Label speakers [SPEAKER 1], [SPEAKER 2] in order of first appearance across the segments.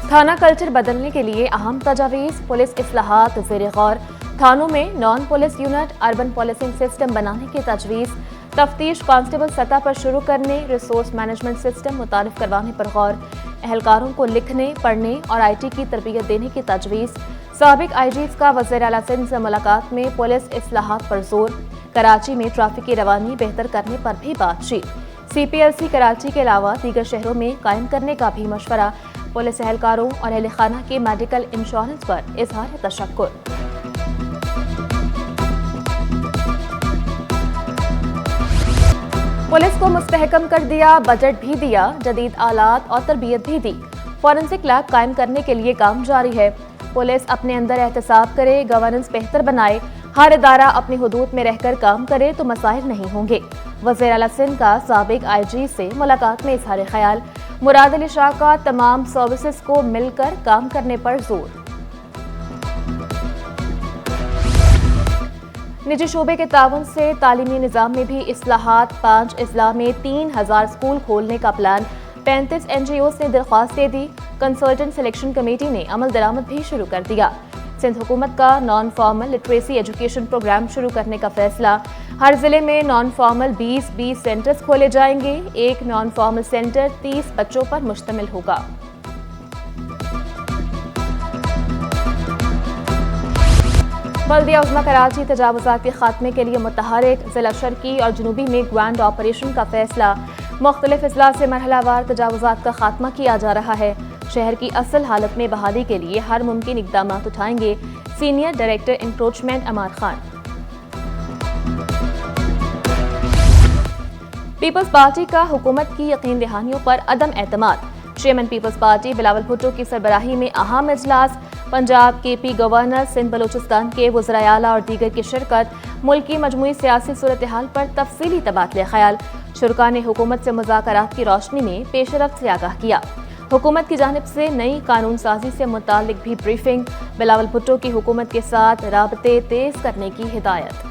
[SPEAKER 1] تھانہ کلچر بدلنے کے لیے اہم تجاویز، پولیس اصلاحات زیر غور، تھانوں میں naan police unit, urban policing system بنانے کی تجویز، تفتیش کانسٹیبل سطح پر شروع کرنے، ریسورس مینجمنٹ سسٹم متعارف کروانے پر غور، اہلکاروں کو لکھنے، پڑھنے اور آئی ٹی کی تربیت دینے کی تجویز، سابق آئی جیز کا وزیر اعلیٰ سندھ سے ملاقات میں پولیس اصلاحات پر زور، کراچی میں ٹریفک کی روانی بہتر کرنے پر بھی بات چیت، سی پی ایل سی کراچی کے علاوہ دیگر شہروں میں قائم کرنے کا بھی مشورہ، پولیس اہلکاروں اور اہل خانہ کے میڈیکل انشورنس پر اظہار تشکر۔ پولیس کو مستحکم کر دیا، بجٹ بھی دیا، جدید آلات اور تربیت بھی دی، فورنسک لیب قائم کرنے کے لیے کام جاری ہے، پولیس اپنے اندر احتساب کرے، گورننس بہتر بنائے، ہر ادارہ اپنی حدود میں رہ کر کام کرے تو مسائل نہیں ہوں گے۔ وزیر اعلیٰ سندھ کا سابق آئی جی سے ملاقات میں اظہار خیال، مراد علی شاہ کا تمام سروسز کو مل کر کام کرنے پر زور۔ نجی شعبے کے تعاون سے تعلیمی نظام میں بھی اصلاحات، 5 اضلاع میں 3000 اسکول کھولنے کا پلان، 35 این جی اوز نے درخواست دے دی، کنسلٹنٹ سلیکشن کمیٹی نے عمل درآمد بھی شروع کر دیا۔ سندھ حکومت کا non formal literacy education programme شروع کرنے کا فیصلہ، ہر ضلع میں نان فارمل 20 سینٹرز کھولے جائیں گے، ایک نان فارمل سینٹر 30 بچوں پر مشتمل ہوگا۔ بلدیہ عظمیٰ کراچی تجاوزات کے خاتمے کے لیے متحرک، ضلع شرقی اور جنوبی میں گرینڈ آپریشن کا فیصلہ، مختلف اضلاع سے مرحلہ وار تجاوزات کا خاتمہ کیا جا رہا ہے، شہر کی اصل حالت میں بحالی کے لیے ہر ممکن اقدامات اٹھائیں گے، senior director encroachment Ammar Khan. Peoples Party کا حکومت کی یقین دہانیوں پر عدم اعتماد، chairman Peoples Party Bilawal Bhutto کی سربراہی میں اہم اجلاس، پنجاب کے پی گورنر، سندھ بلوچستان کے وزرائے اعلیٰ اور دیگر کی شرکت، ملک کی مجموعی سیاسی صورتحال پر تفصیلی تبادلہ خیال، شرکاء نے حکومت سے مذاکرات کی روشنی میں پیش رفت سے آگاہ کیا، حکومت کی جانب سے نئی قانون سازی سے متعلق بھی بریفنگ، بلاول بھٹو کی حکومت کے ساتھ رابطے تیز کرنے کی ہدایت۔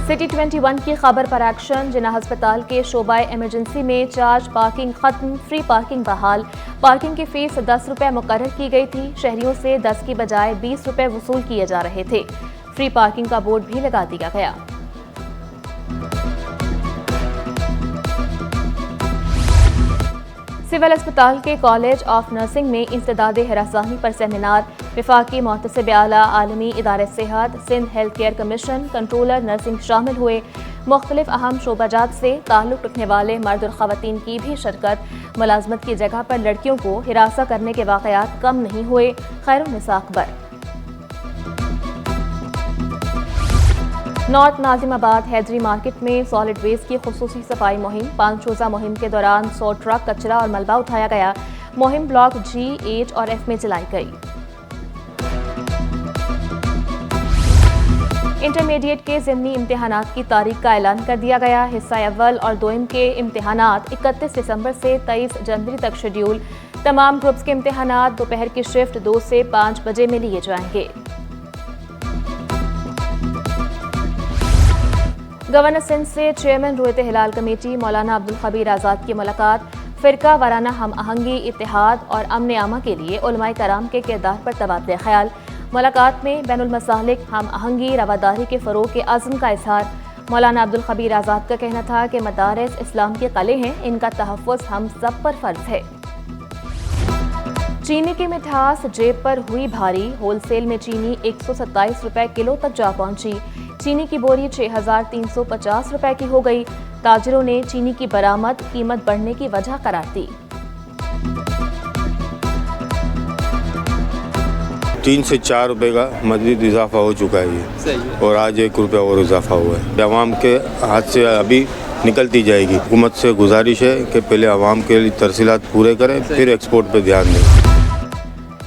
[SPEAKER 1] سٹی 21 کی خبر پر ایکشن، جناح ہسپتال کے شعبہ ایمرجنسی میں چارج پارکنگ ختم، فری پارکنگ بحال، پارکنگ کی فیس 10 روپے مقرر کی گئی تھی، شہریوں سے 10 کی بجائے 20 روپے وصول کیے جا رہے تھے، فری پارکنگ کا بورڈ بھی لگا دیا گیا۔ سول اسپتال کے کالج آف نرسنگ میں انسداد ہراسانی پر سیمینار، وفاقی محتسب اعلیٰ، عالمی ادارہ صحت، Sindh health care commission, controller nursing شامل ہوئے، مختلف اہم شعبہ جات سے تعلق رکھنے والے مرد اور خواتین کی بھی شرکت، ملازمت کی جگہ پر لڑکیوں کو ہراساں کرنے کے واقعات کم نہیں ہوئے، خیر النساء اکبر۔ نارتھ ناظم آباد حیدری مارکیٹ میں سالڈ ویسٹ کی خصوصی صفائی مہم، 5 روزہ مہم کے دوران 100 ٹرک کچرا اور ملبہ اٹھایا گیا، مہم بلاک جی، 8 اور ایف میں چلائی گئی۔ انٹرمیڈیٹ کے ضمنی امتحانات کی تاریخ کا اعلان کر دیا گیا، حصہ اول اور دوئم کے امتحانات 31 دسمبر سے 23 جنوری تک شیڈیول، تمام گروپس کے امتحانات دوپہر کی شفٹ 2 سے 5 بجے میں لیے جائیں گے۔ گورنر سندھ سے چیئرمین رویت ہلال کمیٹی مولانا عبدالخبیر آزاد کی ملاقات، فرقہ وارانہ ہم آہنگی، اتحاد اور امن عامہ کے لیے علماء کرام کے کردار پر تبادلہ خیال، ملاقات میں بین المسالک ہم آہنگی، رواداری کے فروغ کے عزم کا اظہار، مولانا عبدالخبیر آزاد کا کہنا تھا کہ مدارس اسلام کے قلعے ہیں، ان کا تحفظ ہم سب پر فرض ہے۔ چینی کی مٹھاس جیب پر ہوئی بھاری، ہول سیل میں چینی 127 روپے کلو تک جا پہنچی، چینی کی بوری 6350 روپے کی ہو گئی، تاجروں نے چینی کی برآمد قیمت بڑھنے کی وجہ قرار دی۔
[SPEAKER 2] 3 سے 4 روپے کا مزید اضافہ ہو چکا ہے یہ، اور آج 1 روپے اور اضافہ ہوا ہے، عوام کے ہاتھ سے ابھی نکلتی جائے گی۔ حکومت سے گزارش ہے کہ پہلے عوام کے لیے ترسیلات پورے کریں، پھر ایکسپورٹ پہ دھیان دیں۔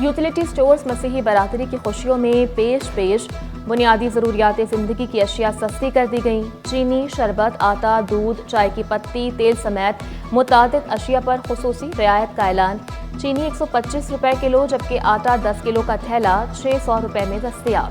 [SPEAKER 1] یوٹیلیٹی سٹورز مسیحی برادری کی خوشیوں میں پیش بنیادی ضروریات زندگی کی اشیاء سستی کر دی گئیں، چینی، شربت، آٹا، دودھ، چائے کی پتی، تیل سمیت متعدد اشیاء پر خصوصی رعایت کا اعلان، چینی 125 روپے کلو جبکہ آٹا 10 کلو کا تھیلا 600 روپے میں دستیاب۔